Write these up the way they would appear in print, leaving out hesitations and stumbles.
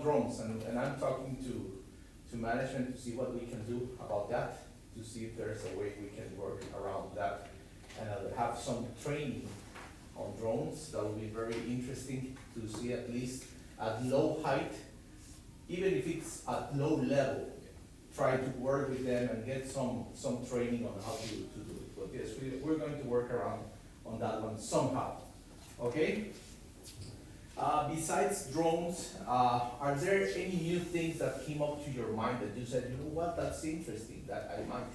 on drones, and I'm talking to management to see what we can do about that, to see if there's a way we can work around that. And I'll have some training on drones. That will be very interesting to see, at least at low height, even if it's at low level, try to work with them and get some training on how to do it. But yes, we're going to work around on that one somehow, okay? Besides drones, are there any new things that came up to your mind that you said, you know what, that's interesting, that I might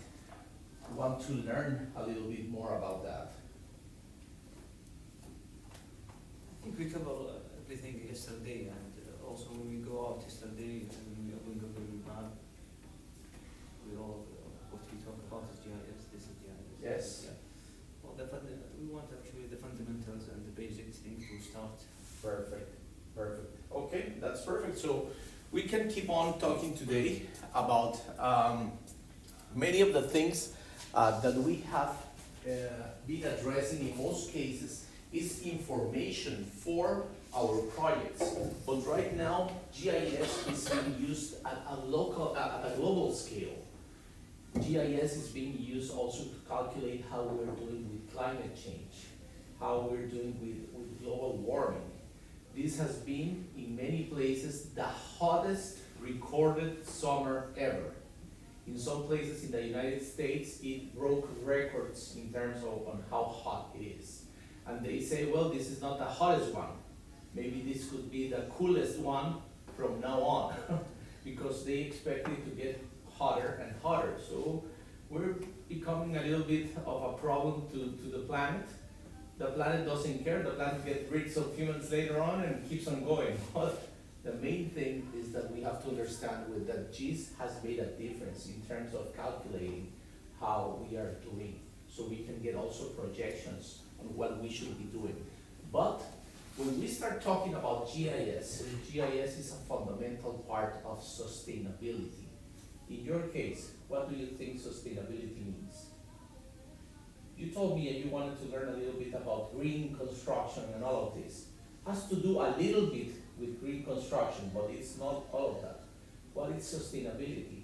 want to learn a little bit more about that? I think we covered everything yesterday, and also when we go out yesterday and we are going over the map, we all, what we talk about is GIS, this is GIS. Yes. Yeah. Well, we want actually the fundamentals and the basic things to start. Perfect, perfect. Okay, that's perfect. So we can keep on talking today about many of the things that we have been addressing in most cases is information for our projects. But right now, GIS is being used at a global scale. GIS is being used also to calculate how we're doing with climate change, how we're doing with global warming. This has been, in many places, the hottest recorded summer ever. In some places in the United States, it broke records in terms of on how hot it is. And they say, well, this is not the hottest one. Maybe this could be the coolest one from now on, because they expect it to get hotter and hotter. So we're becoming a little bit of a problem to the planet. The planet doesn't care. The planet gets rid of humans later on and keeps on going. But the main thing is that we have to understand that GIS has made a difference in terms of calculating how we are doing, so we can get also projections on what we should be doing. But when we start talking about GIS is a fundamental part of sustainability. In your case, what do you think sustainability means? You told me you wanted to learn a little bit about green construction and all of this. Has to do a little bit with green construction, but it's not all of that. What is sustainability?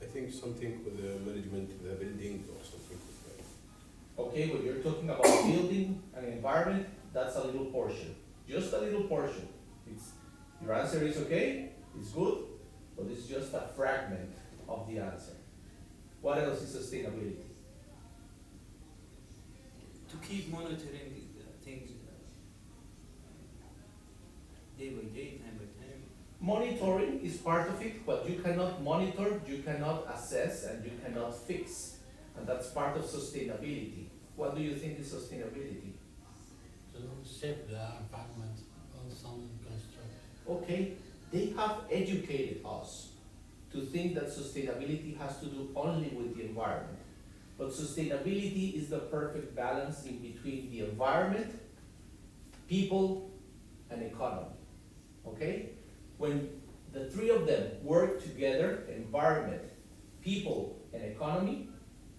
I think something with the management of the building or something like that. Okay, when you're talking about building and environment, that's a little portion. Just a little portion. Your answer is okay, it's good, but it's just a fragment of the answer. What else is sustainability? To keep monitoring things day by day, time by time. Monitoring is part of it. What you cannot monitor, you cannot assess, and you cannot fix. And that's part of sustainability. What do you think is sustainability? To save the environment on some construction. Okay, they have educated us to think that sustainability has to do only with the environment. But sustainability is the perfect balance in between the environment, people, and economy. Okay? When the three of them work together, environment, people, and economy,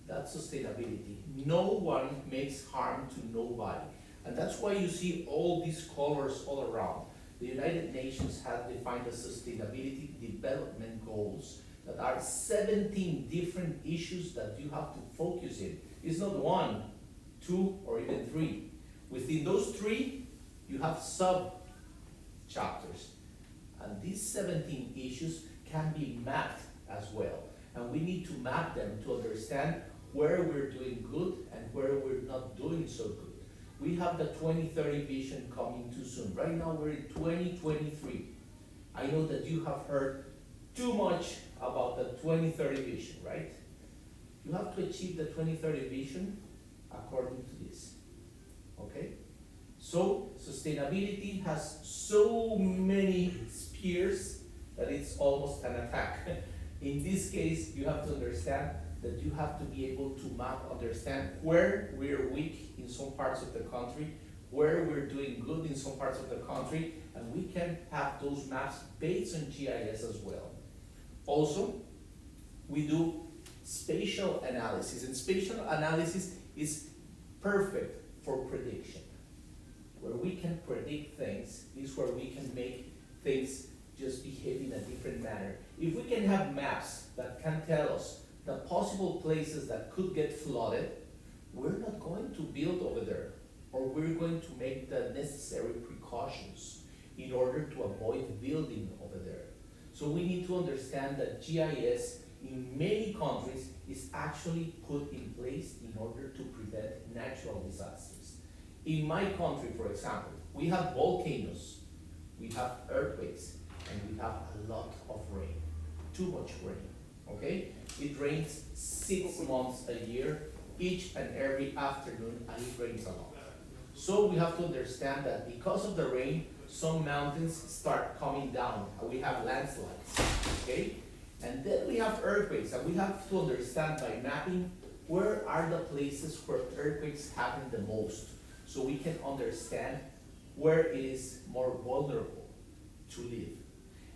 that's sustainability. No one makes harm to nobody. And that's why you see all these colors all around. The United Nations has defined the sustainability development goals that are 17 different issues that you have to focus in. It's not one, two, or even three. Within those three, you have sub-chapters. And these 17 issues can be mapped as well. And we need to map them to understand where we're doing good and where we're not doing so good. We have the 2030 vision coming too soon. Right now we're in 2023. I know that you have heard too much about the 2030 vision, right? You have to achieve the 2030 vision according to this, okay? So sustainability has so many spears that it's almost an attack. In this case, you have to understand that you have to be able to understand where we're weak in some parts of the country, where we're doing good in some parts of the country, and we can have those maps based on GIS as well. Also, we do spatial analysis, and spatial analysis is perfect for prediction. Where we can predict things is where we can make things just behave in a different manner. If we can have maps that can tell us the possible places that could get flooded, we're not going to build over there, or we're going to make the necessary precautions in order to avoid building over there. So we need to understand that GIS in many countries is actually put in place in order to prevent natural disasters. In my country, for example, we have volcanoes, we have earthquakes, and we have a lot of rain, too much rain, okay? It rains 6 months a year, each and every afternoon, and it rains a lot. So we have to understand that because of the rain, some mountains start coming down, and we have landslides, okay? And then we have earthquakes, and we have to understand by mapping where are the places where earthquakes happen the most, so we can understand where it is more vulnerable to live.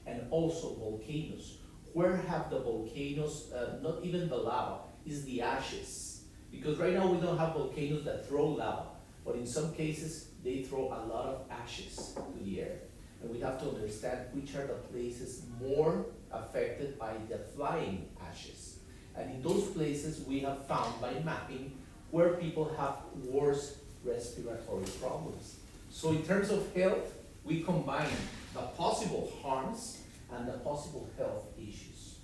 And also volcanoes. Where have the volcanoes, not even the lava, is the ashes. Because right now we don't have volcanoes that throw lava, but in some cases they throw a lot of ashes to the air. And we have to understand which are the places more affected by the flying ashes. And in those places we have found by mapping where people have worse respiratory problems. So in terms of health, we combine the possible harms and the possible health issues.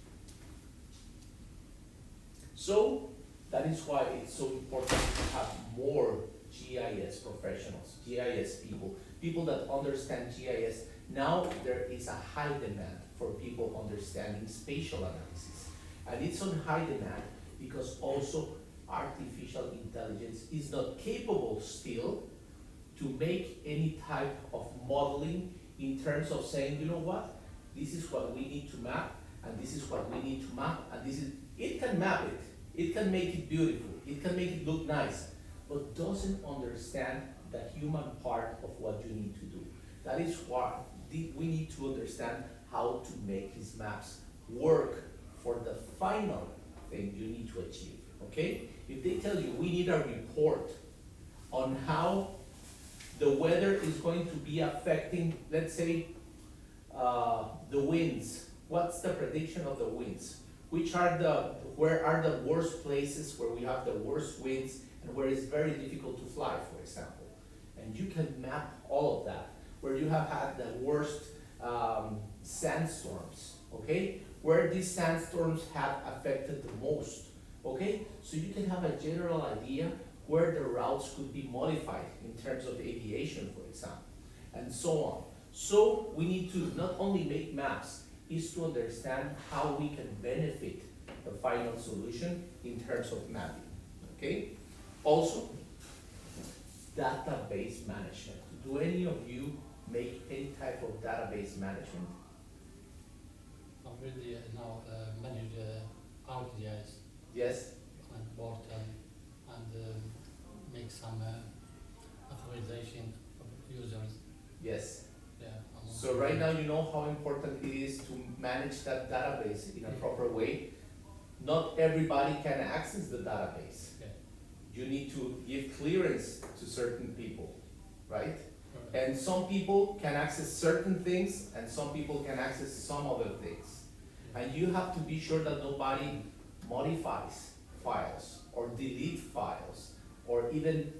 So that is why it's so important to have more GIS professionals, GIS people, people that understand GIS. Now there is a high demand for people understanding spatial analysis. And it's on high demand because also artificial intelligence is not capable still to make any type of modeling in terms of saying, you know what, this is what we need to map, and this is what we need to map, and this is, it can map it, it can make it beautiful, it can make it look nice, but doesn't understand the human part of what you need to do. That is why we need to understand how to make these maps work for the final thing you need to achieve, okay? If they tell you we need a report on how the weather is going to be affecting, let's say, the winds. What's the prediction of the winds? Where are the worst places where we have the worst winds and where it's very difficult to fly, for example? And you can map all of that. Where you have had the worst sandstorms, okay? Where these sandstorms have affected the most, okay? So you can have a general idea where the routes could be modified in terms of aviation, for example, and so on. So we need to not only make maps, is to understand how we can benefit the final solution in terms of mapping, okay? Also, database management. Do any of you make any type of database management? Not really now manage ArcGIS Yes? and board and make some authorization of users. Yes. Yeah. So right now you know how important it is to manage that database in a proper way. Not everybody can access the database. Yeah. You need to give clearance to certain people, right? Correct. And some people can access certain things and some people can access some other things. And you have to be sure that nobody modifies files or delete files or even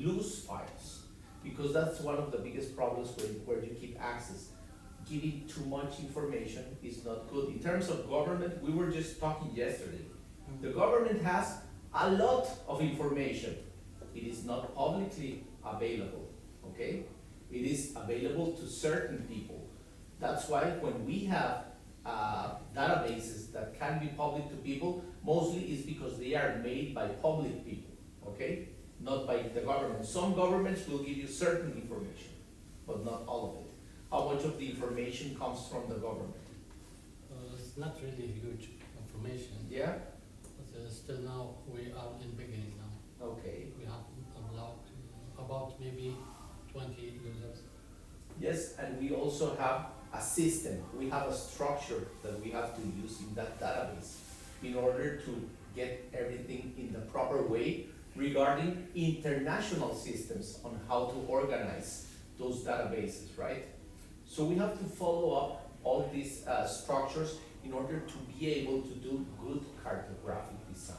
lose files, because that's one of the biggest problems where you keep access. Giving too much information is not good. In terms of government, we were just talking yesterday. The government has a lot of information. It is not publicly available, okay? It is available to certain people. That's why when we have databases that can be public to people, mostly is because they are made by public people, okay? Not by the government. Some governments will give you certain information, but not all of it. How much of the information comes from the government? It's not really huge information. Yeah? But still now we are in beginning now. Okay. We have about maybe 20 users. Yes, and we also have a system. We have a structure that we have to use in that database in order to get everything in the proper way regarding international systems on how to organize those databases, right? So we have to follow up all these structures in order to be able to do good cartographic design.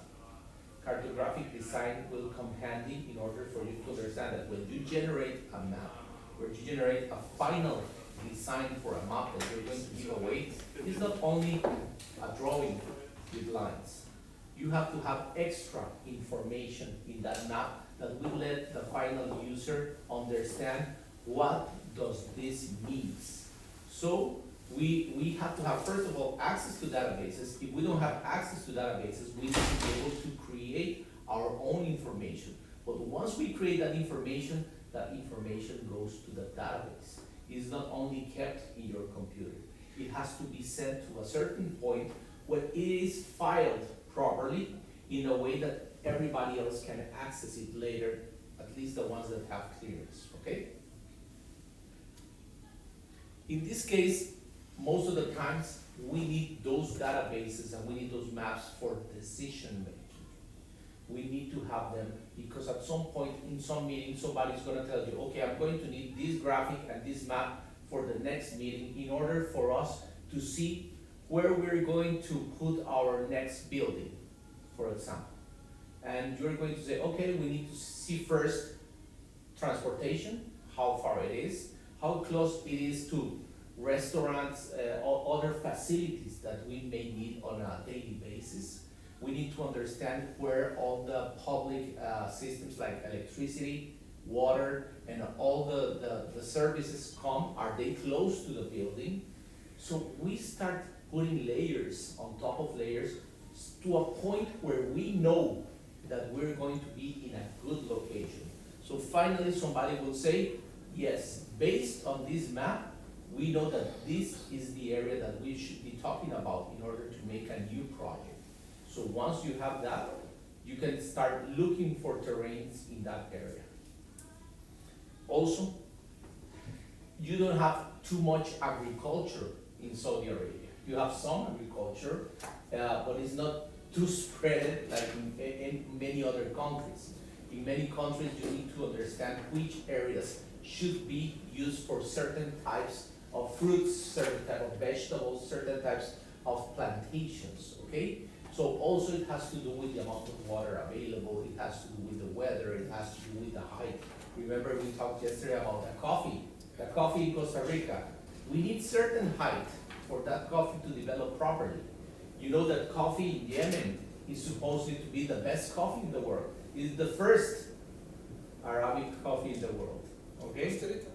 Cartographic design will come handy in order for you to understand that when you generate a map, when you generate a final design for a map that you're going to give away, it's not only a drawing with lines. You have to have extra information in that map that will let the final user understand what does this means. So we have to have, first of all, access to databases. If we don't have access to databases, we need to be able to create our own information. But once we create that information goes to the database. It's not only kept in your computer. It has to be sent to a certain point where it is filed properly in a way that everybody else can access it later, at least the ones that have clearance, okay? In this case, most of the times, we need those databases and we need those maps for decision making. We need to have them because at some point in some meeting, somebody's gonna tell you, okay, I'm going to need this graphic and this map for the next meeting in order for us to see where we're going to put our next building, for example. And you're going to say, okay, we need to see first transportation, how far it is, how close it is to restaurants, or other facilities that we may need on a daily basis. We need to understand where all the public systems like electricity, water, and all the services come. Are they close to the building? So we start putting layers on top of layers to a point where we know that we're going to be in a good location. So finally somebody will say, yes, based on this map, we know that this is the area that we should be talking about in order to make a new project. So once you have that, you can start looking for terrains in that area. Also, you don't have too much agriculture in Saudi Arabia. You have some agriculture, but it's not too spread like in many other countries. In many countries, you need to understand which areas should be used for certain types of fruits, certain type of vegetables, certain types of plantations, okay? So also it has to do with the amount of water available, it has to do with the weather, it has to do with the height. Remember we talked yesterday about the coffee in Costa Rica. We need certain height for that coffee to develop properly. You know that coffee in Yemen is supposedly to be the best coffee in the world. It's the first Arabic coffee in the world, okay? Costa Rica?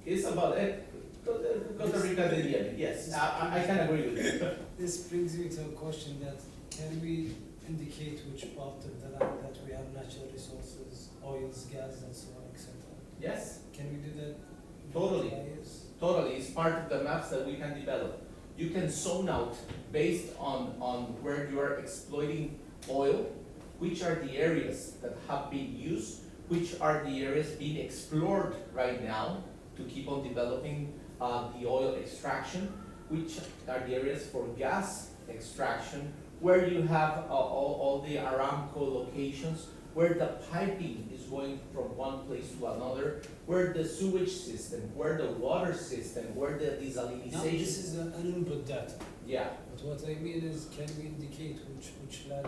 It's about it. Costa Rica and Yemen, yes, I can agree with you. This brings me to a question that can we indicate which part of the land that we have natural resources, oils, gas, and so on, etc.? Yes, Can we do that? Totally. Yes. totally, it's part of the maps that we can develop. You can zone out based on where you are exploiting oil, which are the areas that have been used, which are the areas being explored right now to keep on developing the oil extraction, which are the areas for gas extraction, where you have all the Aramco locations, where the piping is going from one place to another, where the sewage system, where the water system, where the desalinization. Now, this is an input data. Yeah, But what I mean is, can we indicate which land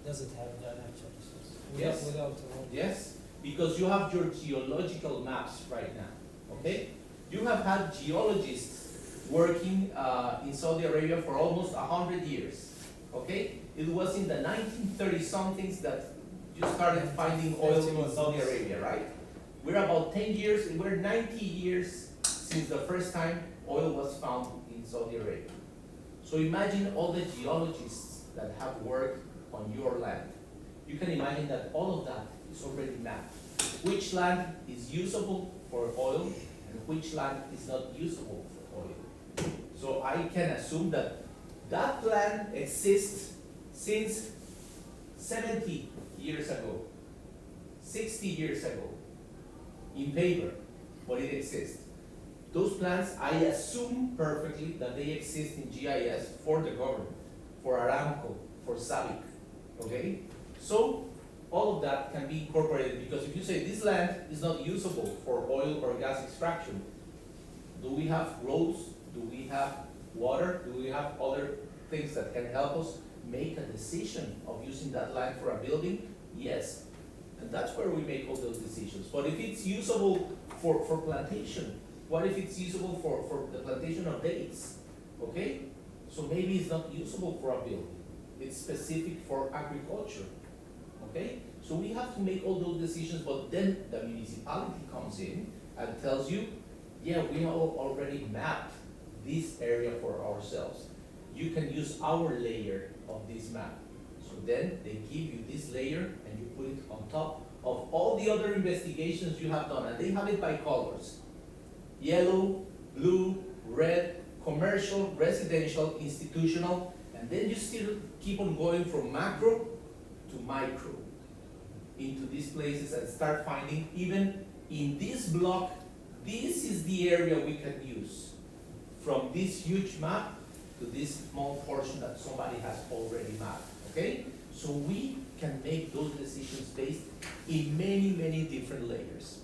does it have that natural resource? Yes. Without yes, because you have your geological maps right now, okay? You have had geologists working in Saudi Arabia for almost 100 years, okay? It was in the 1930-somethings that you started finding oil in Saudi Arabia, right? We're about 10 years, we're 90 years since the first time oil was found in Saudi Arabia. So imagine all the geologists that have worked on your land. You can imagine that all of that is already mapped. Which land is usable for oil and which land is not usable for oil. So I can assume that that land exists since 70 years ago, 60 years ago, in paper, but it exists. Those plans, I assume perfectly that they exist in GIS for the government, for Aramco, for SABIC, okay? So all of that can be incorporated, because if you say this land is not usable for oil or gas extraction, Do we have roads? Do we have water? Do we have other things that can help us make a decision of using that land for a building? Yes. And that's where we make all those decisions. But if it's usable for plantation, what if it's usable for the plantation of dates? Okay? So maybe it's not usable for a building. It's specific for agriculture. Okay? So we have to make all those decisions, but then the municipality comes in and tells you, yeah, we have already mapped this area for ourselves. You can use our layer of this map. So then they give you this layer and you put it on top of all the other investigations you have done, and they have it by colors. Yellow, blue, red, commercial, residential, institutional, and then you still keep on going from macro to micro into these places and start finding, even in this block, this is the area we can use. From this huge map to this small portion that somebody has already mapped, okay? So we can make those decisions based in many, many different layers.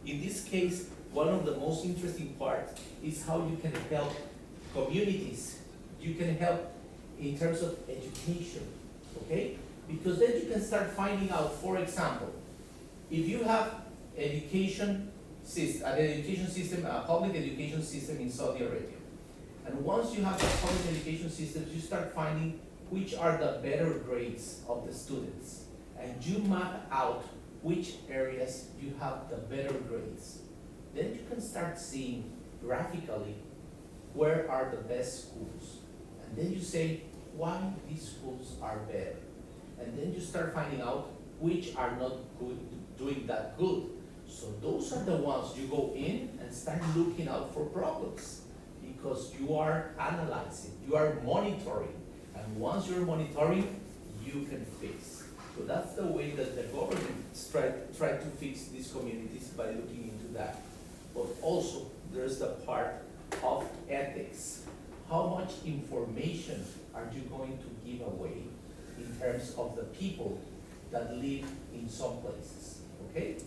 In this case, one of the most interesting parts is how you can help communities. You can help in terms of education, okay? Because then you can start finding out, for example, if you have an education system, a public education system in Saudi Arabia, and once you have the public education systems, you start finding which are the better grades of the students, and you map out which areas you have the better grades. Then you can start seeing graphically where are the best schools, and then you say why these schools are better. And then you start finding out which are not good, doing that good. So those are the ones you go in and start looking out for problems, because you are analyzing, you are monitoring. And once you're monitoring, you can fix. So that's the way that the government try to fix these communities, by looking into that. But also, there's the part of ethics. How much information are you going to give away in terms of the people that live in some places, okay?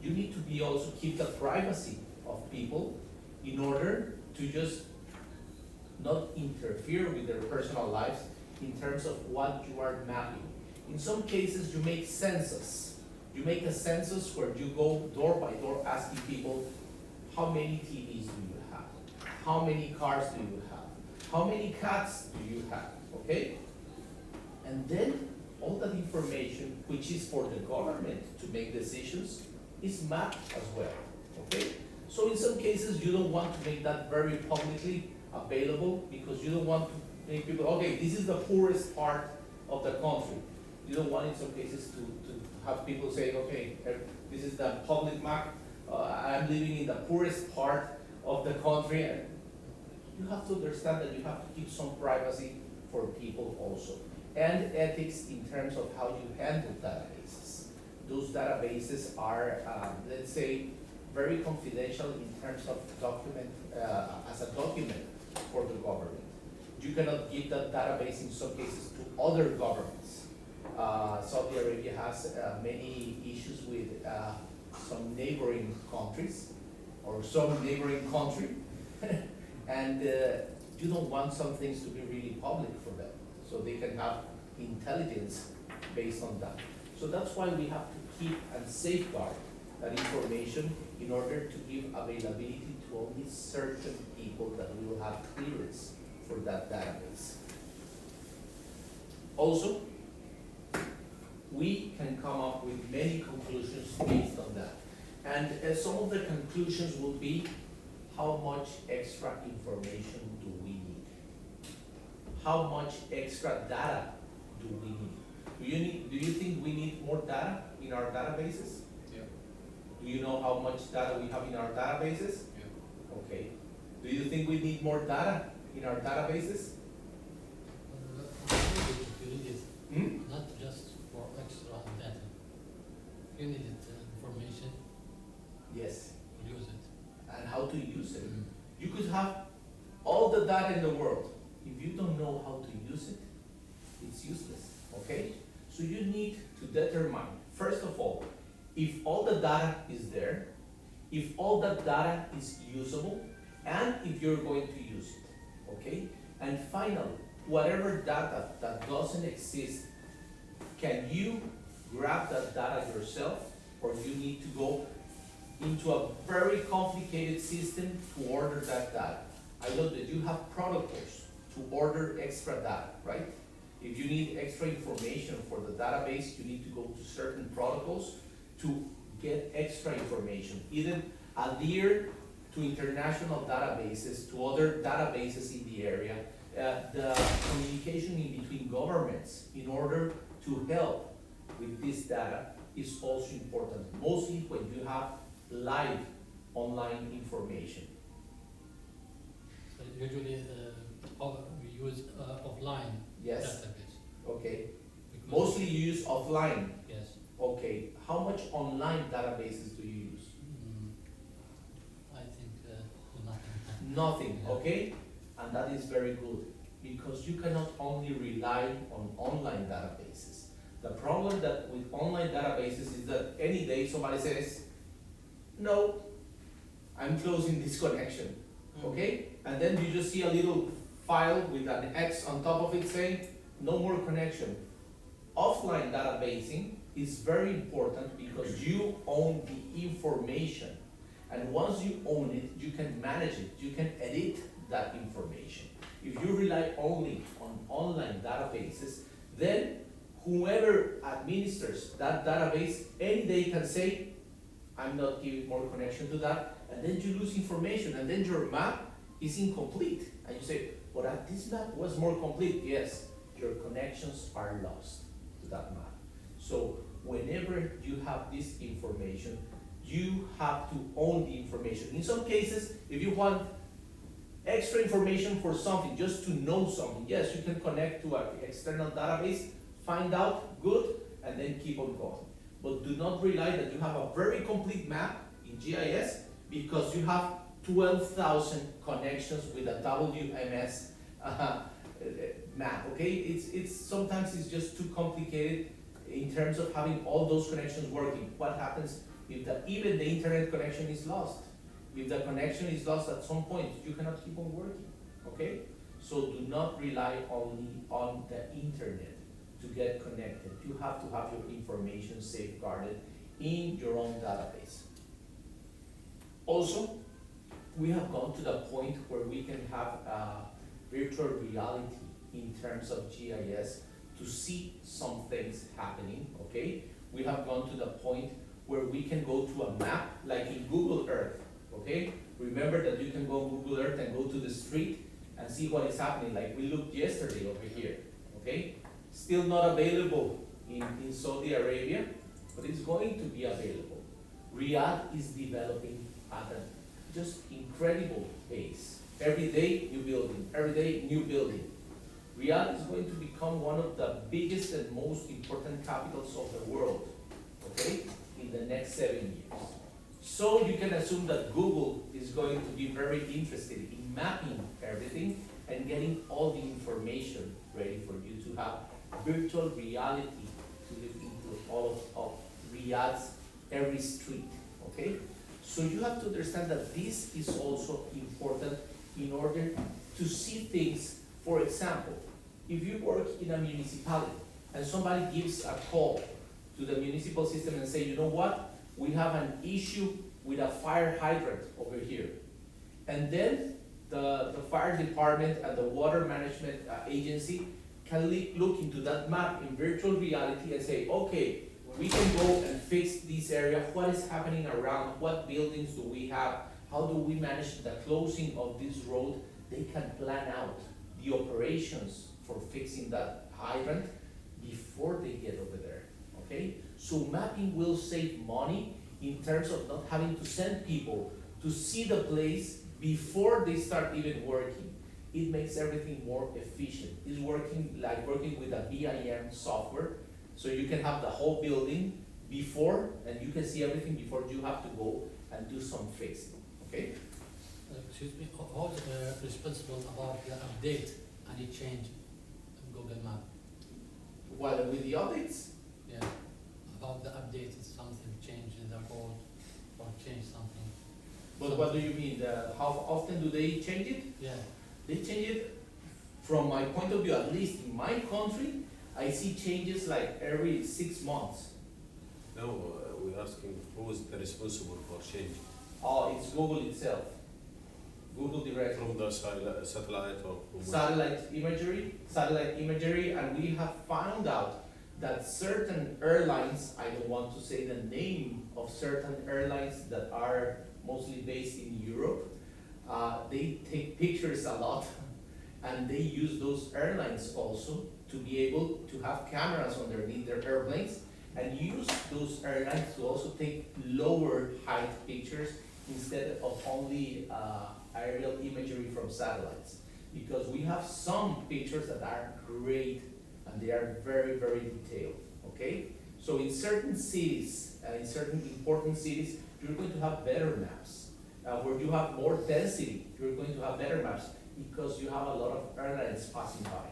You need to be also keep the privacy of people in order to just not interfere with their personal lives in terms of what you are mapping. In some cases, you make census. You make a census where you go door by door asking people, how many TVs do you have? How many cars do you have? How many cats do you have, okay? And then all that information, which is for the government to make decisions, is mapped as well, okay? So in some cases, you don't want to make that very publicly available, because you don't want to make people, okay, this is the poorest part of the country. You don't want in some cases to have people say, okay, this is the public map, I'm living in the poorest part of the country. And you have to understand that you have to keep some privacy for people also. And ethics in terms of how you handle databases. Those databases are, let's say, very confidential in terms of document, as a document for the government. You cannot give that database in some cases to other governments. Saudi Arabia has many issues with some neighboring countries, or some neighboring country, and you don't want some things to be really public for them, so they can have intelligence based on that. So that's why we have to keep and safeguard that information in order to give availability to only certain people that will have clearance for that database. Also, we can come up with many conclusions based on that. And some of the conclusions will be, how much extra information do we need? How much extra data do we need? Do you think we need more data in our databases? Yeah. Do you know how much data we have in our databases? Yeah. Okay. Do you think we need more data in our databases? If you need it, Hmm? not just for extra data. If you needed information, Yes. use it. And how to use it. You could have all the data in the world. If you don't know how to use it, it's useless, okay? So you need to determine, first of all, if all the data is there, if all that data is usable, and if you're going to use it, okay? And finally, whatever data that doesn't exist, can you grab that data yourself, or you need to go into a very complicated system to order that data? I know that you have protocols to order extra data, right? If you need extra information for the database, you need to go to certain protocols to get extra information, either adhere to international databases, to other databases in the area, the communication in between governments in order to help with this data is also important, mostly when you have live online information. So usually, we use offline Yes, database. okay. because- Mostly you use offline. Yes. Okay, how much online databases do you use? I think nothing. Nothing, Yeah. okay? And that is very good, because you cannot only rely on online databases. The problem that with online databases is that any day somebody says, no, I'm closing this connection, okay? And then you just see a little file with an X on top of it saying, no more connection. Offline databasing is very important because you own the information. And once you own it, you can manage it, you can edit that information. If you rely only on online databases, then whoever administers that database any day can say, I'm not giving more connection to that, and then you lose information, and then your map is incomplete. And you say, but this map was more complete. Yes, your connections are lost to that map. So whenever you have this information, you have to own the information. In some cases, if you want extra information for something, just to know something, yes, you can connect to an external database, find out, good, and then keep on going. But do not rely that you have a very complete map in GIS because you have 12,000 connections with a WMS map, okay? It's sometimes it's just too complicated in terms of having all those connections working. What happens if even the internet connection is lost? If the connection is lost at some point, you cannot keep on working, okay? So do not rely only on the internet to get connected. You have to have your information safeguarded in your own database. Also, we have gone to the point where we can have virtual reality in terms of GIS to see some things happening, okay? We have gone to the point where we can go to a map, like in Google Earth, okay? Remember that you can go on Google Earth and go to the street and see what is happening, like we looked yesterday over here, okay? Still not available in Saudi Arabia, but it's going to be available. Riyadh is developing at a just incredible pace. Every day, new building, every day, new building. Riyadh is going to become one of the biggest and most important capitals of the world, okay, in the next 7 years. So you can assume that Google is going to be very interested in mapping everything and getting all the information ready for you to have virtual reality to look into all of Riyadh's every street, okay? So you have to understand that this is also important in order to see things. For example, if you work in a municipality and somebody gives a call to the municipal system and say, you know what, we have an issue with a fire hydrant over here. And then the fire department and the water management agency can look into that map in virtual reality and say, okay, we can go and fix this area, what is happening around, what buildings do we have, how do we manage the closing of this road. They can plan out the operations for fixing that hydrant before they get over there, okay? So mapping will save money in terms of not having to send people to see the place before they start even working. It makes everything more efficient. It's working like working with a BIM software, so you can have the whole building before, and you can see everything before you have to go and do some fixing, okay? Excuse me, who's responsible about the update, any change in Google Map? Well, with the updates, Yeah, about the update, if something changed in the code or change something. But what do you mean? How often do they change it? Yeah, They change it, from my point of view, at least in my country, I see changes like every 6 months. No, we're asking who is the responsible for change Oh, it's Google itself. Google directly. from the satellite or from Satellite imagery, and we have found out that certain airlines, I don't want to say the name of certain airlines that are mostly based in Europe, they take pictures a lot, and they use those airlines also to be able to have cameras underneath their airplanes, and use those airlines to also take lower height pictures instead of only aerial imagery from satellites. Because we have some pictures that are great and they are very, very detailed, okay? So in certain cities, in certain important cities, you're going to have better maps. Where you have more density, you're going to have better maps because you have a lot of airlines passing by.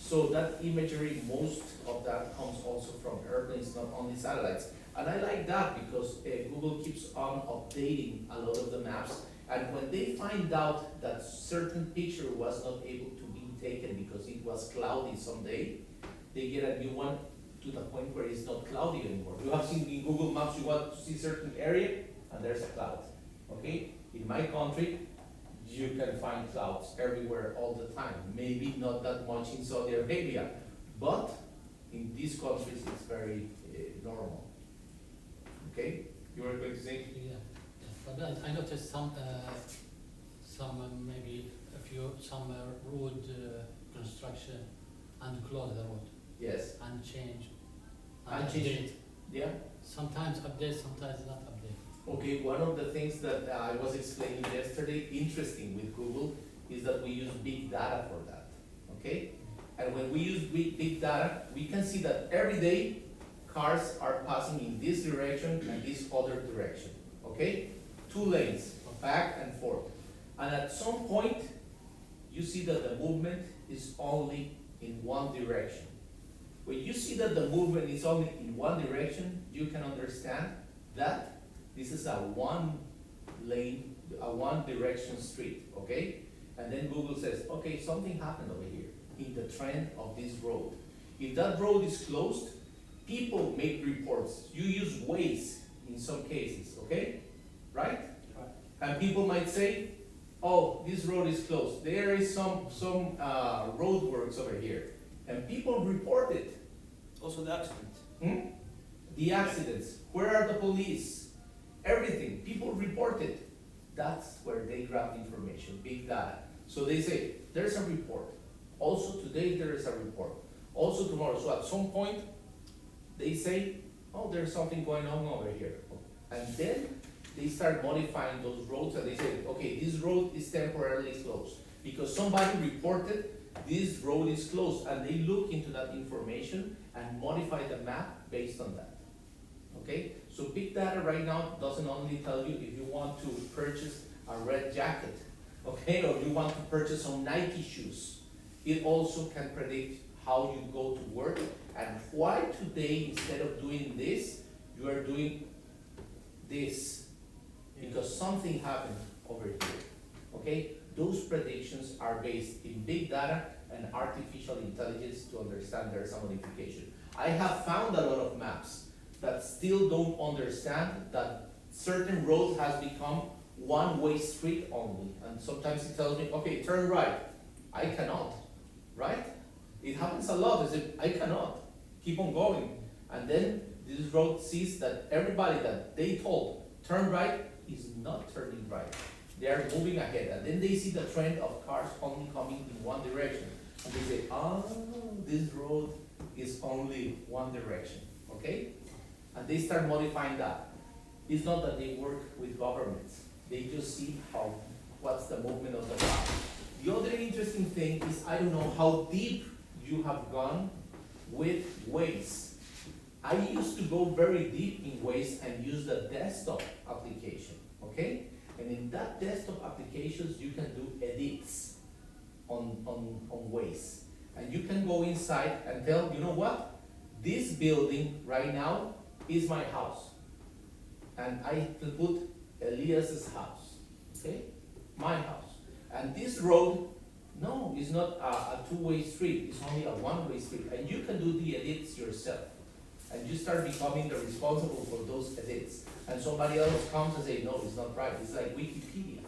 So that imagery, most of that comes also from airplanes, not only satellites. And I like that because Google keeps on updating a lot of the maps. And when they find out that certain picture was not able to be taken because it was cloudy someday, they get a new one to the point where it's not cloudy anymore. You have seen in Google Maps, you want to see certain area and there's a cloud, okay? In my country, you can find clouds everywhere all the time. Maybe not that much in Saudi Arabia, but in these countries it's very normal. Okay? You were going to say? yeah. But I noticed some maybe a few, some road construction and close the road Yes. and change. And change. update. Yeah? Sometimes update, sometimes not update. Okay, one of the things that I was explaining yesterday, interesting with Google, is that we use big data for that, okay? And when we use big data, we can see that every day cars are passing in this direction and this other direction, okay? 2 lanes, back and forth. And at some point, you see that the movement is only in one direction. When you see that the movement is only in one direction, you can understand that this is a one lane, a one direction street, okay? And then Google says, okay, something happened over here in the trend of this road. If that road is closed, people make reports. You use Waze in some cases, okay? Right? And people might say, oh, this road is closed. There is some road works over here. And people report it. Also the accident. Hmm? The accidents. Where are the police? Everything. People report it. That's where they grab the information, big data. So they say, there's a report. Also today there is a report. Also tomorrow. So at some point, they say, oh, there's something going on over here. And then they start modifying those roads and they say, okay, this road is temporarily closed because somebody reported this road is closed, and they look into that information and modify the map based on that. Okay, so big data right now doesn't only tell you if you want to purchase a red jacket, okay, or you want to purchase some Nike shoes. It also can predict how you go to work and why today, instead of doing this, you are doing this, because something happened over here, okay? Those predictions are based in big data and artificial intelligence to understand there's a modification. I have found a lot of maps that still don't understand that certain road has become one-way street only. And sometimes it tells me, okay, turn right. I cannot, right? It happens a lot, as if I cannot. Keep on going. And then this road sees that everybody that they told turn right is not turning right. They are moving ahead, and then they see the trend of cars only coming in one direction. And they say, oh, this road is only one direction, okay? And they start modifying that. It's not that they work with governments. They just see what's the movement of the car. The other interesting thing is, I don't know how deep you have gone with Waze. I used to go very deep in Waze and use the desktop application, okay? And in that desktop applications, you can do edits on Waze. And you can go inside and tell, you know what? This building right now is my house. And I can put Elias's house. okay? My house. And this road, no, it's not a two-way street, it's only a one-way street, and you can do the edits yourself. And you start becoming the responsible for those edits. And somebody else comes and say, no, it's not right, it's like Wikipedia.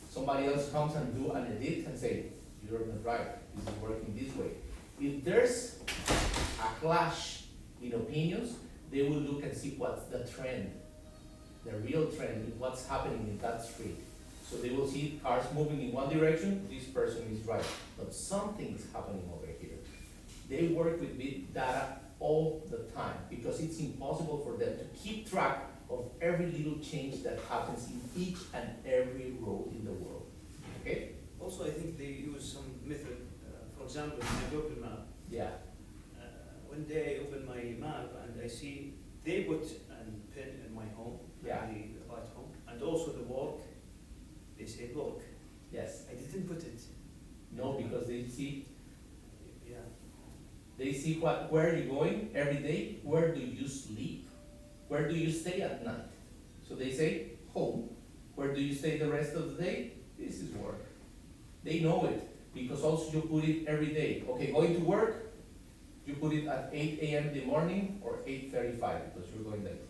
Somebody else comes and do an edit and say, you're not right, this is working this way. If there's a clash in opinions, they will look and see what's the trend, the real trend, what's happening in that street. So they will see cars moving in one direction, this person is right, but something's happening over here. They work with big data all the time because it's impossible for them to keep track of every little change that happens in each and every road in the world. Okay? Also, I think they use some method, for example, my Google map. Yeah. One day I open my map and I see they put a pin in my home, Yeah. the right home, and also the work. They say work. Yes. I didn't put it. No, because they see Yeah. where you're going every day, where do you sleep, where do you stay at night. So they say home. Where do you stay the rest of the day? This is work. They know it because also you put it every day. Okay, going to work, you put it at 8 a.m. in the morning or 8:35 because you're going late.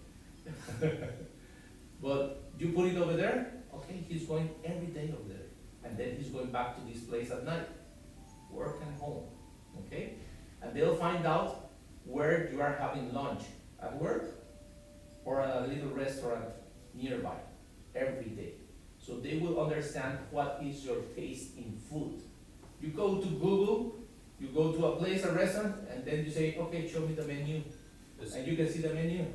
But you put it over there, okay, he's going every day over there. And then he's going back to this place at night. Work and home, okay? And they'll find out where you are having lunch, at work or at a little restaurant nearby, every day. So they will understand what is your taste in food. You go to Google, you go to a place, a restaurant, and then you say, okay, show me the menu. Is, And you can see the menu.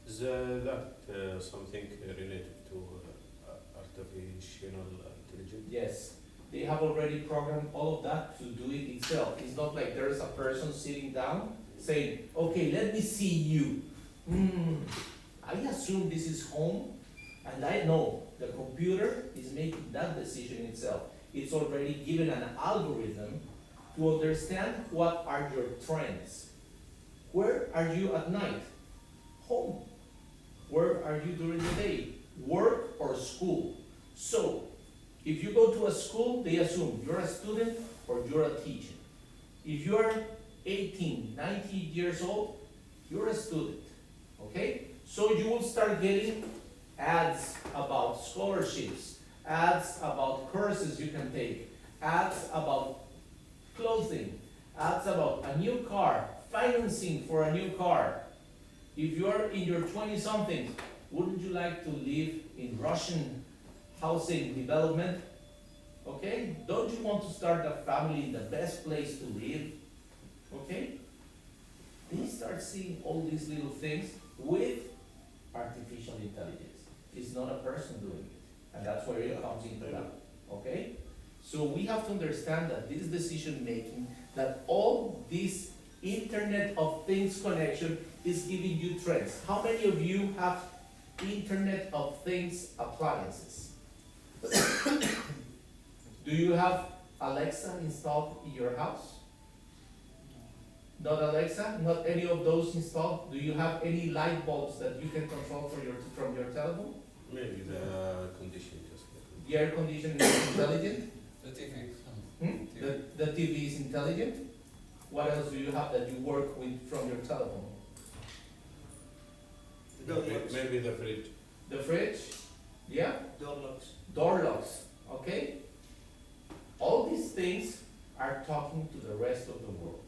is that something related to artificial intelligence? Yes, they have already programmed all of that to do it itself. It's not like there is a person sitting down saying, okay, let me see you. I assume this is home, and I know the computer is making that decision itself. It's already given an algorithm to understand what are your trends. Where are you at night? Home. Where are you during the day? Work or school? So, if you go to a school, they assume you're a student or you're a teacher. If you're 18, 19 years old, you're a student, okay? So you will start getting ads about scholarships, ads about courses you can take, ads about clothing, ads about a new car, financing for a new car. If you're in your 20-somethings, wouldn't you like to live in Russian housing development? Okay? Don't you want to start a family in the best place to live? Okay? They start seeing all these little things with artificial intelligence. It's not a person doing it. And that's where it comes into that. Okay? So we have to understand that this decision making, that all this Internet of Things connection is giving you trends. How many of you have Internet of Things appliances? Do you have Alexa installed in your house? Not Alexa? Not any of those installed? Do you have any light bulbs that you can control from your telephone? Maybe the condition just like The air conditioning is intelligent? The TV. The TV is intelligent? What else do you have that you work with from your telephone? The door locks. maybe the fridge. The fridge? Yeah? Door locks. Door locks, okay? All these things are talking to the rest of the world.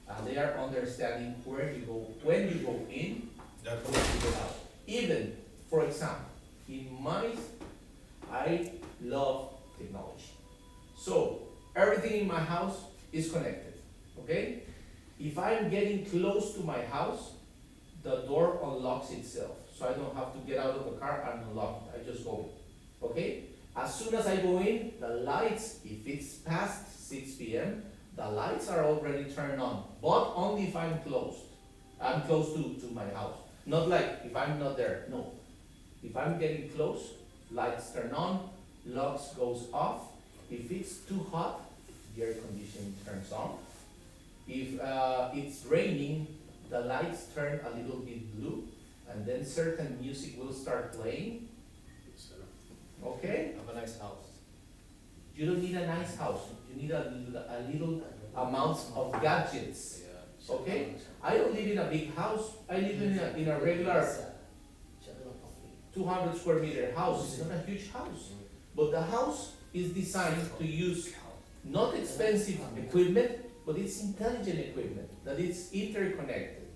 And they are understanding where you go, when you go in, That and when you go out. Even, for example, I love technology. So, everything in my house is connected, okay? If I'm getting close to my house, the door unlocks itself. So I don't have to get out of the car and unlock it, I just go in, okay? As soon as I go in, the lights, if it's past 6 p.m., the lights are already turned on, but only if I'm closed. I'm close to my house. Not like if I'm not there, no. If I'm getting close, lights turn on, locks goes off. If it's too hot, the air conditioning turns on. If it's raining, the lights turn a little bit blue, and then certain music will start playing. okay? Have a nice house. You don't need a nice house, you need a little amount of gadgets, okay? I don't live in a big house, I live in a regular 200 square meter house. It's not a huge house, but the house is designed to use not expensive equipment, but it's intelligent equipment, that it's interconnected.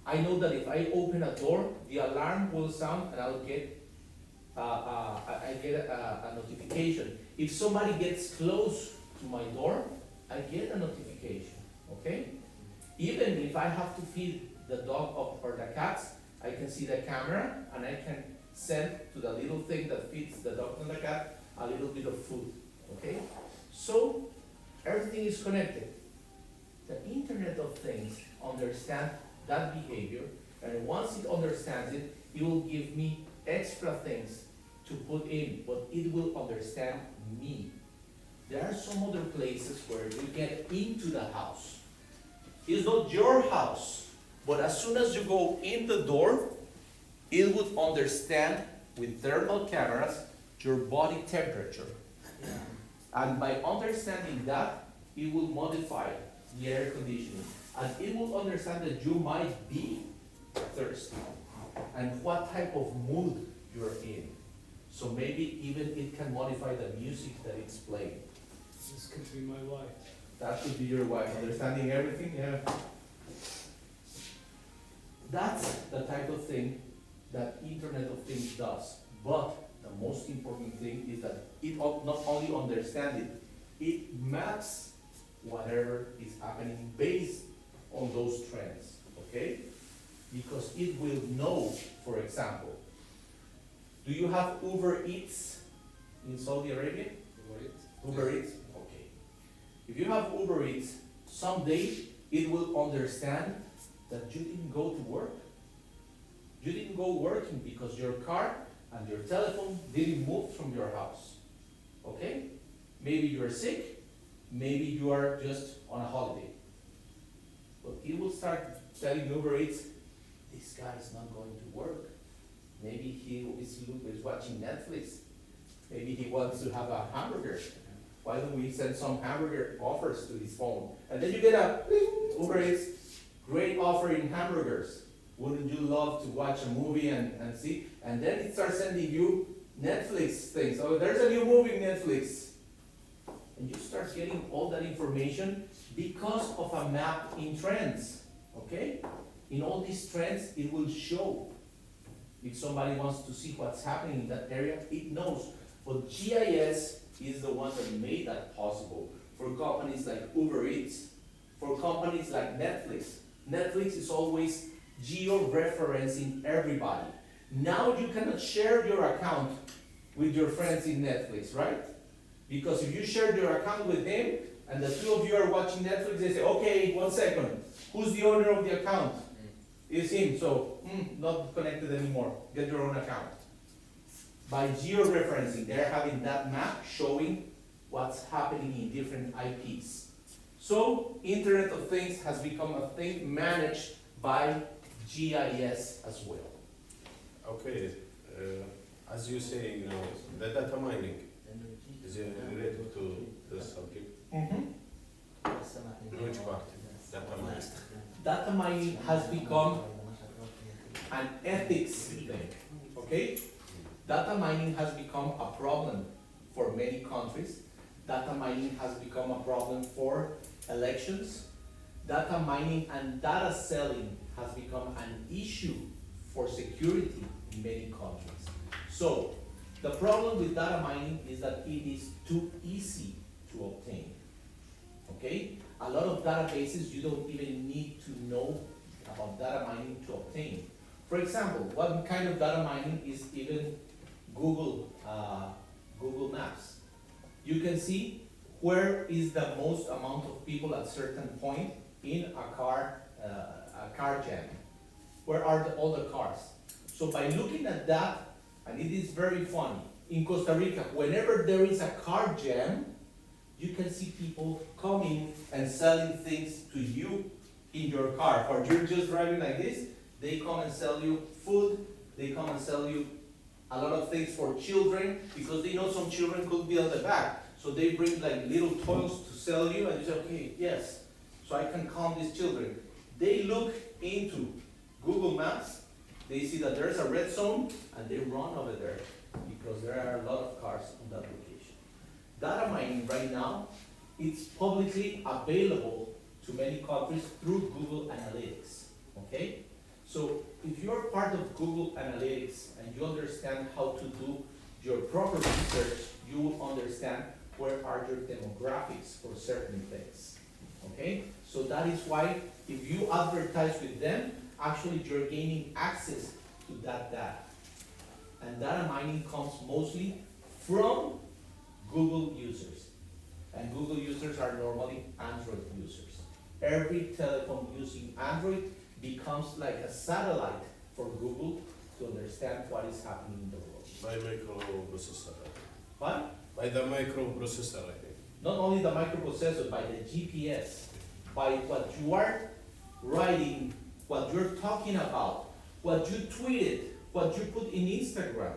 I know that if I open a door, the alarm will sound and I'll get a notification. If somebody gets close to my door, I get a notification, okay? Even if I have to feed the dog or the cats, I can see the camera and I can send to the little thing that feeds the dog and the cat a little bit of food, okay? So, everything is connected. The Internet of Things understands that behavior, and once it understands it, it will give me extra things to put in, but it will understand me. There are some other places where you get into the house. It's not your house, but as soon as you go in the door, it would understand with thermal cameras your body temperature. And by understanding that, it will modify the air conditioning. And it will understand that you might be thirsty and what type of mood you're in. So maybe even it can modify the music that it's playing. This could be my wife. That could be your wife, understanding everything, yeah. That's the type of thing that Internet of Things does. But the most important thing is that it not only understands it, it maps whatever is happening based on those trends, okay? Because it will know, for example, do you have Uber Eats in Saudi Arabia? Uber Eats? Okay. If you have Uber Eats, someday it will understand that you didn't go to work. You didn't go working because your car and your telephone didn't move from your house. Okay? Maybe you're sick, maybe you are just on a holiday. But it will start telling Uber Eats, this guy is not going to work. Maybe he is watching Netflix. Maybe he wants to have a hamburger. Why don't we send some hamburger offers to his phone? And then you get a Uber Eats, great offer in hamburgers. Wouldn't you love to watch a movie and see? And then it starts sending you Netflix things. Oh, there's a new movie in Netflix. And you start getting all that information because of a map in trends. Okay? In all these trends, it will show. If somebody wants to see what's happening in that area, it knows. But GIS is the one that made that possible for companies like Uber Eats, for companies like Netflix. Netflix is always geo-referencing everybody. Now you cannot share your account with your friends in Netflix, right? Because if you share your account with them and the two of you are watching Netflix, they say, okay, 1 second, who's the owner of the account? It's him, so not connected anymore. Get your own account. By geo-referencing, they're having that map showing what's happening in different IPs. So, Internet of Things has become a thing managed by GIS as well. Okay, as you say, you know, the data mining is related to this subject. In which part? Data mining. Data mining has become an ethics thing, okay? Data mining has become a problem for many countries. Data mining has become a problem for elections. Data mining and data selling has become an issue for security in many countries. So, the problem with data mining is that it is too easy to obtain, okay? A lot of databases you don't even need to know about data mining to obtain. For example, one kind of data mining is even Google Maps. You can see where is the most amount of people at certain point in a car jam. Where are all the cars? So by looking at that, and it is very funny, in Costa Rica, whenever there is a car jam, you can see people coming and selling things to you in your car. Or you're just driving like this, they come and sell you food, they come and sell you a lot of things for children, because they know some children could be on the back. So they bring like little toys to sell you, and you say, okay, yes, so I can calm these children. They look into Google Maps, they see that there's a red zone, and they run over there, because there are a lot of cars on that location. Data mining right now, it's publicly available to many countries through Google Analytics, okay? So if you're part of Google Analytics and you understand how to do your proper research, you will understand where are your demographics for certain things, okay? So that is why if you advertise with them, actually you're gaining access to that data. And data mining comes mostly from Google users. And Google users are normally Android users. Every telephone using Android becomes like a satellite for Google to understand what is happening in the world. By microprocessor, I think. What? By the microprocessor, I think. Not only the microprocessor, by the GPS, by what you are writing, what you're talking about, what you tweeted, what you put in Instagram,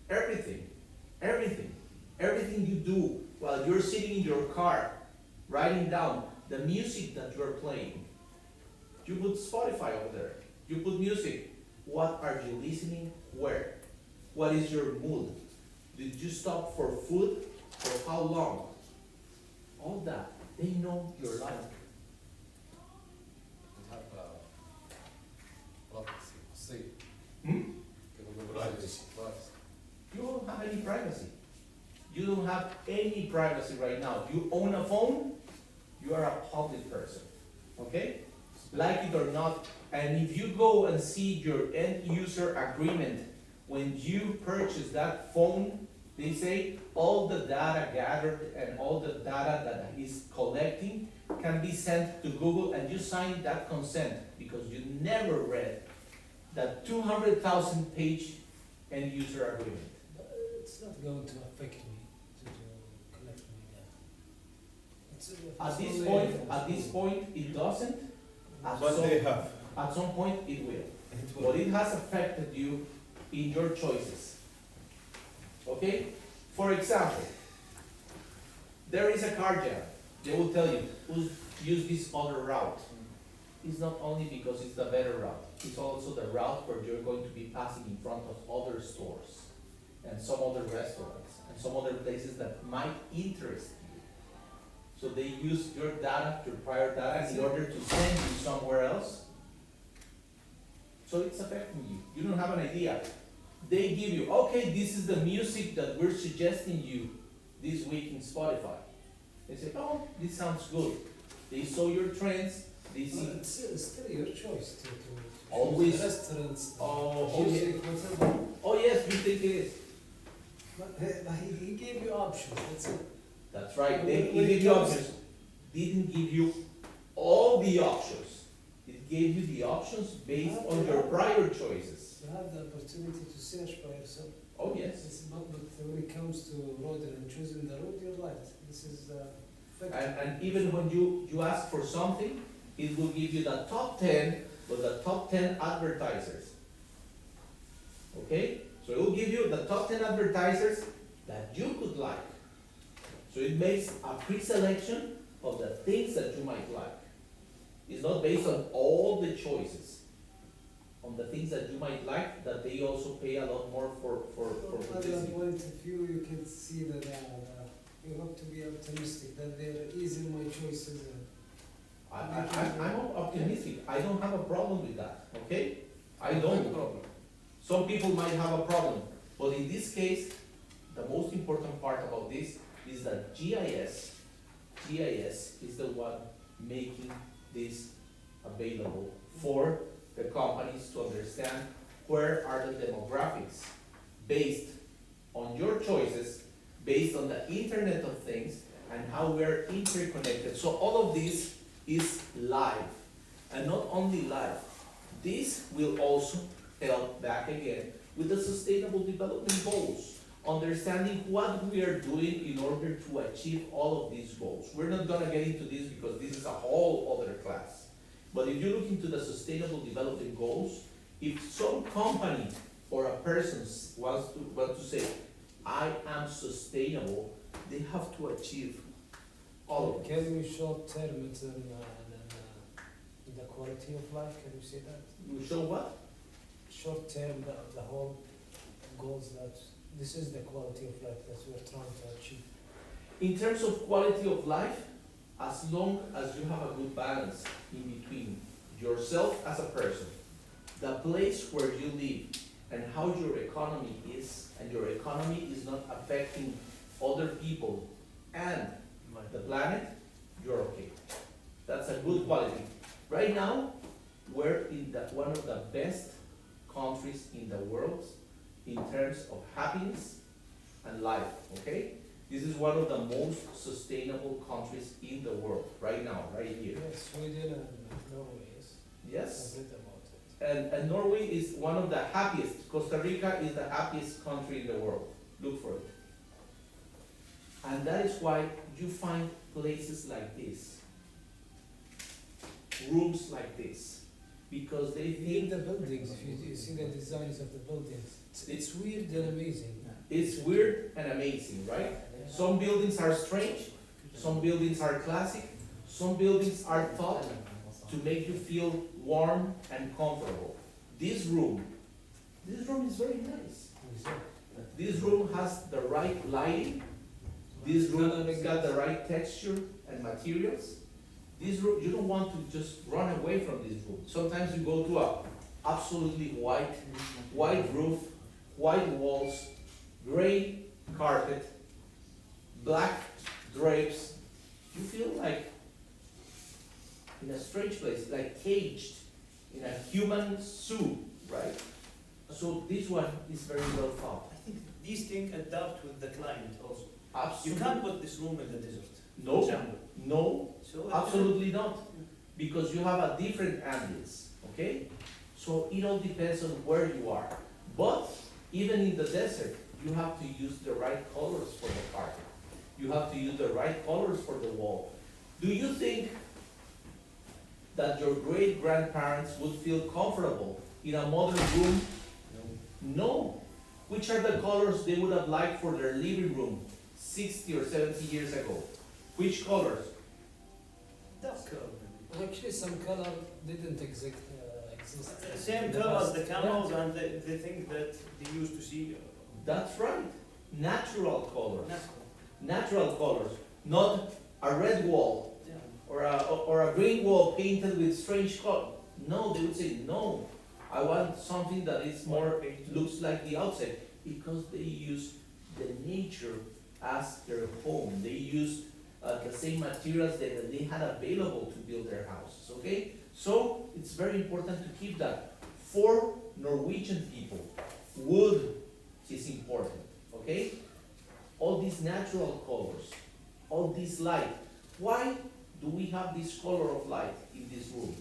everything, everything, everything you do while you're sitting in your car, writing down the music that you're playing. You put Spotify over there, you put music. What are you listening? Where? What is your mood? Did you stop for food? For how long? All that, they know your life. Hmm? Privacy. You don't have any privacy. You don't have any privacy right now. You own a phone, you are a public person, okay? Like it or not, and if you go and see your end user agreement, when you purchase that phone, they say all the data gathered and all the data that is collecting can be sent to Google, and you sign that consent because you never read that 200,000 page end user agreement. But it's not going to affect me to collect my data. It's, At this point, it doesn't. But they have. At some point, it will. But it has affected you in your choices. Okay? For example, there is a car jam. They will tell you, use this other route. It's not only because it's the better route, it's also the route where you're going to be passing in front of other stores and some other restaurants and some other places that might interest you. So they use your data, your prior data, in order to send you somewhere else. So it's affecting you. You don't have an idea. They give you, okay, this is the music that we're suggesting you this week in Spotify. They say, oh, this sounds good. They saw your trends. They see. Well, it's still your choice to Always. choose restaurants, Oh, music, whatever. Oh yes, you think it is. But he gave you options, that's it. That's right. When He it gave you comes- options. Didn't give you all the options. It gave you the options based on your prior choices. You have the opportunity to search by yourself. Oh yes. But when it comes to road and choosing the road, you're right. This is And even when you ask for something, it will give you the top 10, but the top 10 advertisers. Okay? So it will give you the top 10 advertisers that you could like. So it makes a pre-selection of the things that you might like. It's not based on all the choices. On the things that you might like, that they also pay a lot more for From that publicity. point of view, you can see that you have to be optimistic that there are easy my choices. I'm optimistic. I don't have a problem with that, okay? I don't. Some people might have a problem, but in this case, the most important part about this is that GIS is the one making this available for the companies to understand where are the demographics based on your choices, based on the Internet of Things, and how we're interconnected. So all of this is live, and not only live, this will also help back again with the Sustainable Development Goals, understanding what we are doing in order to achieve all of these goals. We're not gonna get into this because this is a whole other class. But if you look into the Sustainable Development Goals, if some company or a person wants to say, I am sustainable, they have to achieve all of Can this. we short term it in the quality of life? Can you say that? You show what? Short term, the whole goals that this is the quality of life that we're trying to achieve. In terms of quality of life, as long as you have a good balance in between yourself as a person, the place where you live, and how your economy is, and your economy is not affecting other people and the planet, you're okay. That's a good quality. Right now, we're in one of the best countries in the world in terms of happiness and life, okay? This is one of the most sustainable countries in the world, right now, right here. Yes, Sweden and Norway, yes. Yes? I read about it. And Norway is one of the happiest. Costa Rica is the happiest country in the world. Look for it. And that is why you find places like this, rooms like this, because they Even think the buildings, if you see the designs of the buildings, it's weird and amazing. it's weird and amazing, right? Some buildings are strange, some buildings are classic, some buildings are thought to make you feel warm and comfortable. This room is very nice. This room has the right lighting. This room has got the right texture and materials. This room, you don't want to just run away from this room. Sometimes you go to a absolutely white roof, white walls, gray carpet, black drapes. You feel like in a strange place, like caged in a human zoo, right? So this one is very well thought. I think these things adapt with the climate also. You Absolutely. can't put this room in the desert. for No, example. no, So absolutely not. Because you have a different ambience, okay? So it all depends on where you are. But even in the desert, you have to use the right colors for the carpet. You have to use the right colors for the wall. Do you think that your great grandparents would feel comfortable in a modern room? No. Which are the colors they would have liked for their living room 60 or 70 years ago? Which colors? dark color. Actually, some color didn't exist. Same in the color as past. the camels and the thing that they used to see. That's right. Natural colors. Natural. Natural colors. Not a red wall Yeah. or a green wall painted with strange color. No, they would say, no, I want something that is more, looks like the outside. Because they use the nature as their home. They use the same materials that they had available to build their houses, okay? So it's very important to keep that. For Norwegian people, wood is important, okay? All these natural colors, all this light. Why do we have this color of light in this room?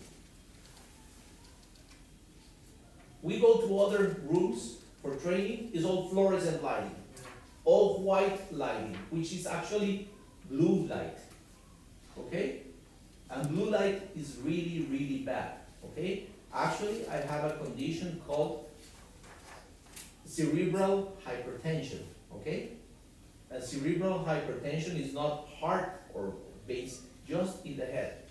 We go to other rooms for training, it's all fluorescent lighting, all white lighting, which is actually blue light, okay? And blue light is really, really bad, okay? Actually, I have a condition called cerebral hypertension, okay? And cerebral hypertension is not heart or base, just in the head.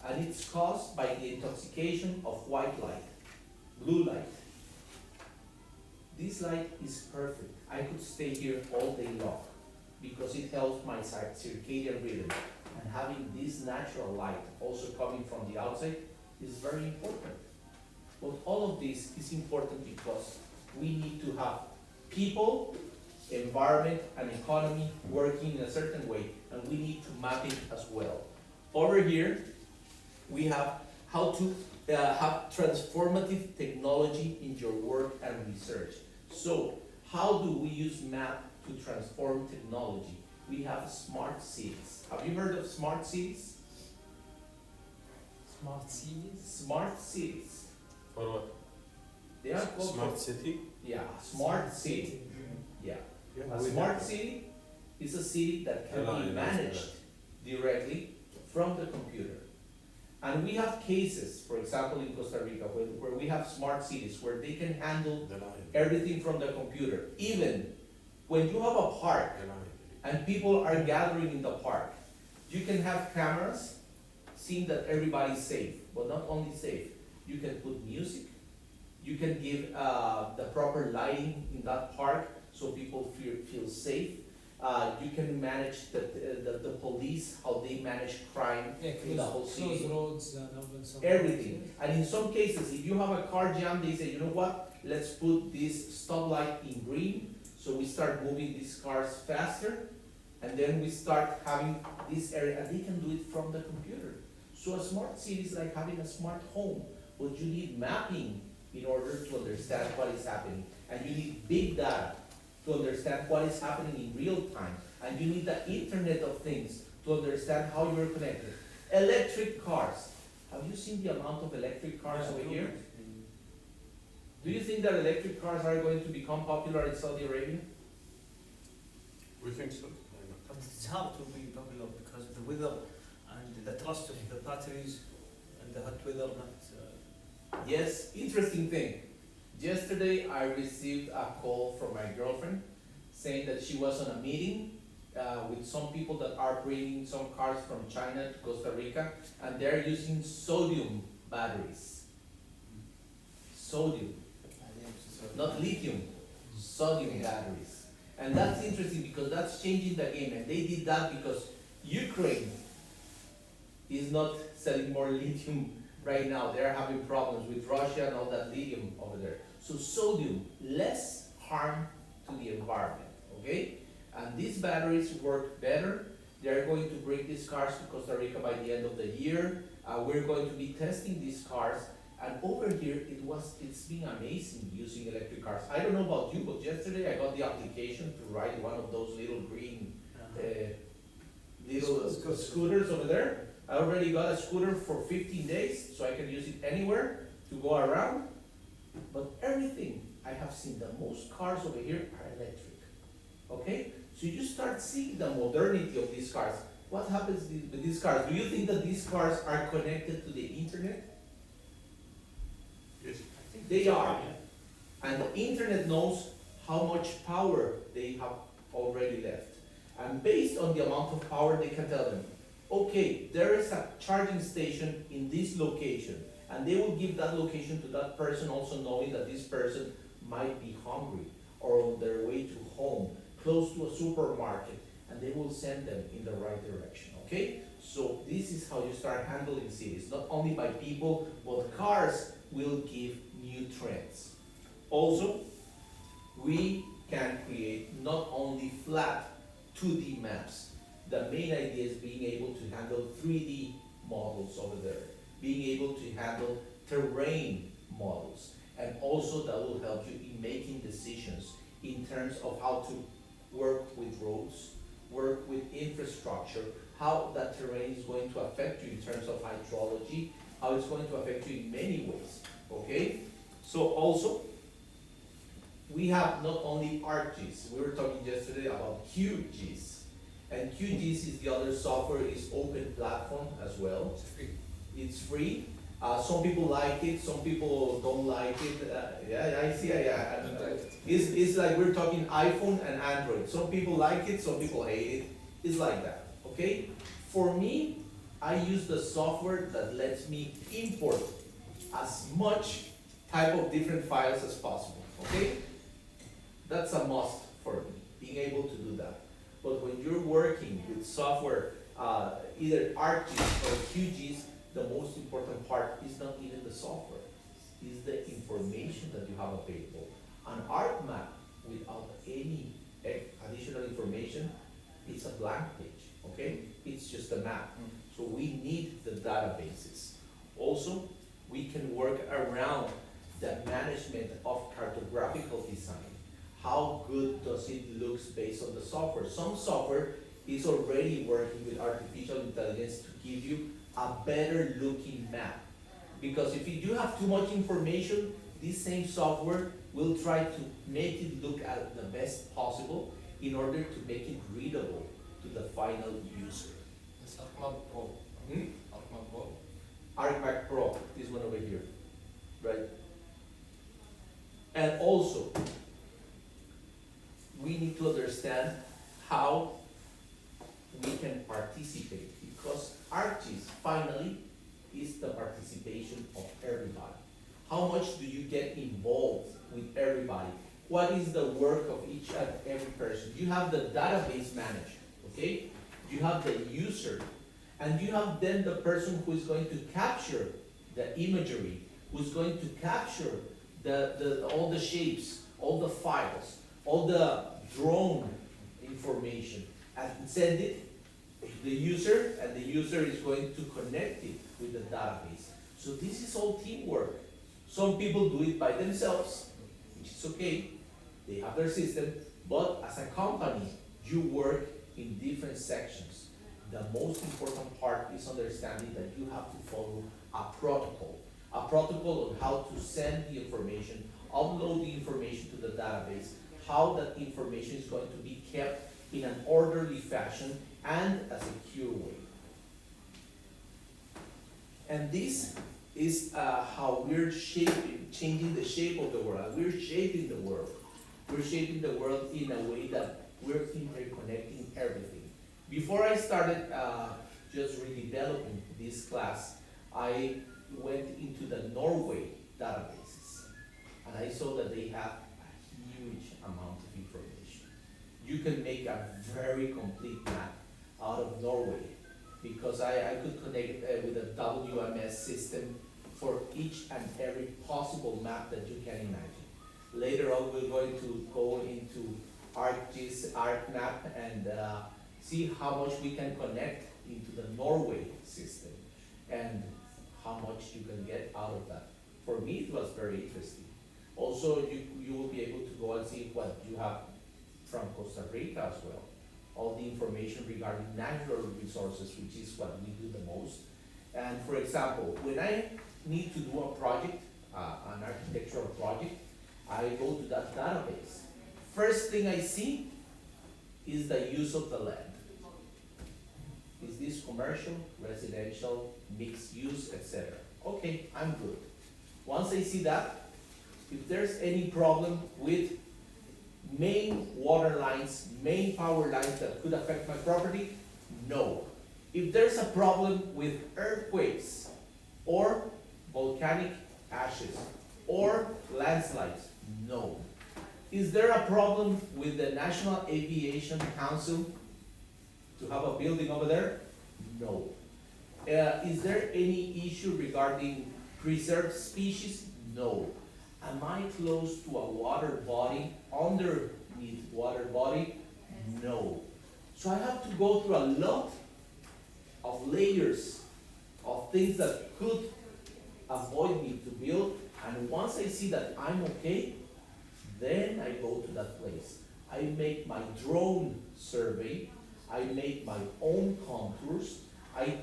And it's caused by the intoxication of white light, blue light. This light is perfect. I could stay here all day long because it helps my circadian rhythm. And having this natural light also coming from the outside is very important. But all of this is important because we need to have people, environment, and economy working in a certain way, and we need to map it as well. Over here, we have how to have transformative technology in your work and research. So, how do we use map to transform technology? We have smart cities. Have you heard of smart cities? Smart cities. Smart cities. For what? They are called Smart city? yeah, smart city. Yeah. A smart city is a city that can be managed directly from the computer. And we have cases, for example, in Costa Rica, where we have smart cities, where they can handle The line. everything from the computer. Even when you have a park The line. and people are gathering in the park, you can have cameras seeing that everybody's safe, but not only safe. You can put music, you can give the proper lighting in that park so people feel safe. You can manage the police, how they manage crime Yeah, in the whole city. close roads and open some. Everything. And in some cases, if you have a car jam, they say, you know what, let's put this stoplight in green, so we start moving these cars faster, and then we start having this area, and they can do it from the computer. So a smart city is like having a smart home, but you need mapping in order to understand what is happening. And you need big data to understand what is happening in real time. And you need the Internet of Things to understand how you're connected. Electric cars. Have you seen the amount of electric cars over here? Do you think that electric cars are going to become popular in Saudi Arabia? We think so. Why not? But it's hard to be popular because of the weather and the trust of the batteries and the hot weather. Yes, interesting thing. Yesterday, I received a call from my girlfriend saying that she was on a meeting with some people that are bringing some cars from China to Costa Rica, and they're using sodium batteries. Sodium, not lithium, sodium batteries. And that's interesting because that's changing the game, and they did that because Ukraine is not selling more lithium right now. They're having problems with Russia and all that lithium over there. So sodium, less harm to the environment, okay? And these batteries work better. They're going to bring these cars to Costa Rica by the end of the year. We're going to be testing these cars. And over here, it's been amazing using electric cars. I don't know about you, but yesterday I got the application to ride one of those little green scooters over there. I already got a scooter for 15 days, so I can use it anywhere to go around. But everything, I have seen that most cars over here are electric, okay? So you start seeing the modernity of these cars. What happens with these cars? Do you think that these cars are connected to the internet? Yes. They are. And the internet knows how much power they have already left. And based on the amount of power, they can tell them, okay, there is a charging station in this location, and they will give that location to that person, also knowing that this person might be hungry or on their way to home, close to a supermarket, and they will send them in the right direction, okay? So this is how you start handling cities, not only by people, but cars will give new trends. Also, we can create not only flat 2D maps. The main idea is being able to handle 3D models over there, being able to handle terrain models, and also that will help you in making decisions in terms of how to work with roads, work with infrastructure, how that terrain is going to affect you in terms of hydrology, how it's going to affect you in many ways, okay? So also, we have not only ArcGIS, we were talking yesterday about QGIS, and QGIS is the other software, is open platform as well. It's free. It's free. Some people like it, some people don't like it. Yeah, I see. Yeah, it's like we're talking iPhone and Android. Some people like it, some people hate it. It's like that. Okay. For me, I use the software that lets me import as much type of different files as possible. Okay. That's a must for me, being able to do that. But when you're working with software, either ArcGIS or QGIS, the most important part is not even the software, is the information that you have available. An art map without any additional information, it's a blank page, okay? It's just a map. So we need the databases. Also, we can work around the management of cartographical design. How good does it look based on the software? Some software is already working with artificial intelligence to give you a better looking map. Because if you do have too much information, this same software will try to make it look at the best possible in order to make it readable to the final user. It's ArcMap Pro. Hmm? ArcMap Pro. ArcMac Pro, this one over here, right? And also, we need to understand how we can participate, because ArcGIS finally is the participation of everybody. How much do you get involved with everybody? What is the work of each and every person? You have the database manager, okay? You have the user, and you have then the person who is going to capture the imagery, who's going to capture all the shapes, all the files, all the drone information, and send it to the user, and the user is going to connect it with the database. So this is all teamwork. Some people do it by themselves, which is okay. They have their system, but as a company, you work in different sections. The most important part is understanding that you have to follow a protocol on how to send the information, upload the information to the database, how that information is going to be kept in an orderly fashion and a secure way. And this is how we're changing the shape of the world. We're shaping the world. We're shaping the world in a way that we're interconnecting everything. Before I started just redeveloping this class, I went into the Norway databases, and I saw that they have a huge amount of information. You can make a very complete map out of Norway, because I could connect with a WMS system for each and every possible map that you can imagine. Later on, we're going to go into ArcGIS, ArcMap, and see how much we can connect into the Norway system and how much you can get out of that. For me, it was very interesting. Also, you will be able to go and see what you have from Costa Rica as well. All the information regarding natural resources, which is what we do the most. And for example, when I need to do a project, an architectural project, I go to that database. First thing I see is the use of the land. Is this commercial, residential, mixed use, etc.? Okay, I'm good. Once I see that, if there's any problem with main water lines, main power lines that could affect my property, no. If there's a problem with earthquakes or volcanic ashes or landslides, no. Is there a problem with the National Aviation Council to have a building over there? No. Is there any issue regarding preserved species? No. Am I close to a water body, underneath water body? No. So I have to go through a lot of layers of things that could avoid me to build, and once I see that I'm okay, then I go to that place. I make my drone survey, I make my own contours, I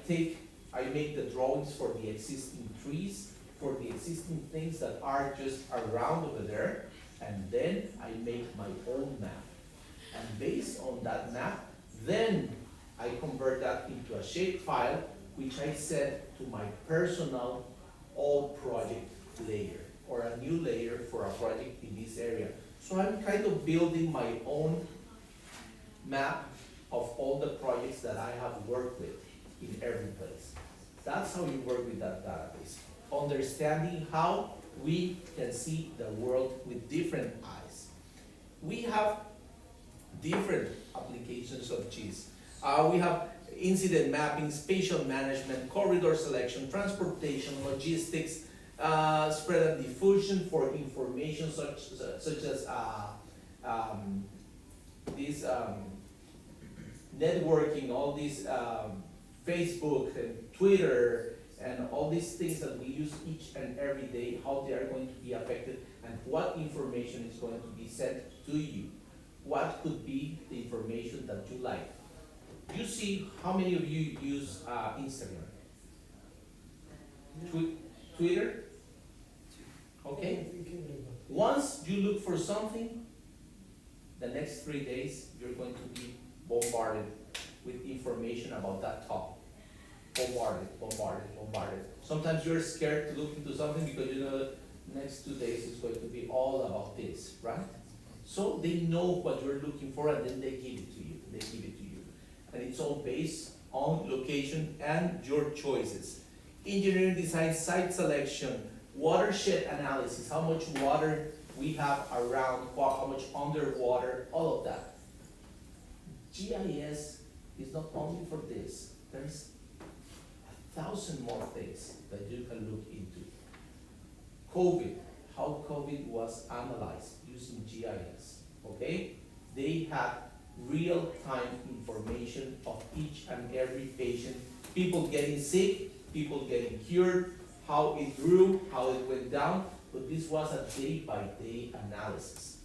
make the drawings for the existing trees, for the existing things that are just around over there, and then I make my own map. And based on that map, then I convert that into a shapefile, which I set to my personal all project layer, or a new layer for a project in this area. So I'm kind of building my own map of all the projects that I have worked with in every place. That's how you work with that database. Understanding how we can see the world with different eyes. We have different applications of GIS. We have incident mapping, spatial management, corridor selection, transportation, logistics, spread and diffusion for information such as this networking, all these Facebook and Twitter, and all these things that we use each and every day, how they are going to be affected, and what information is going to be sent to you. What could be the information that you like? You see, how many of you use Instagram? Twitter? Okay. Once you look for something, the next 3 days, you're going to be bombarded with information about that topic. bombarded. Sometimes you're scared to look into something because you know the next 2 days is going to be all about this, right? So they know what you're looking for and then they give it to you, And it's all based on location and your choices. Engineering design, site selection, watershed analysis, how much water we have around, how much underwater, all of that. GIS is not only for this, there's 1,000 more things that you can look into. COVID, how COVID was analyzed using GIS, okay? They have real-time information of each and every patient, people getting sick, people getting cured, how it grew, how it went down, but this was a day-by-day analysis.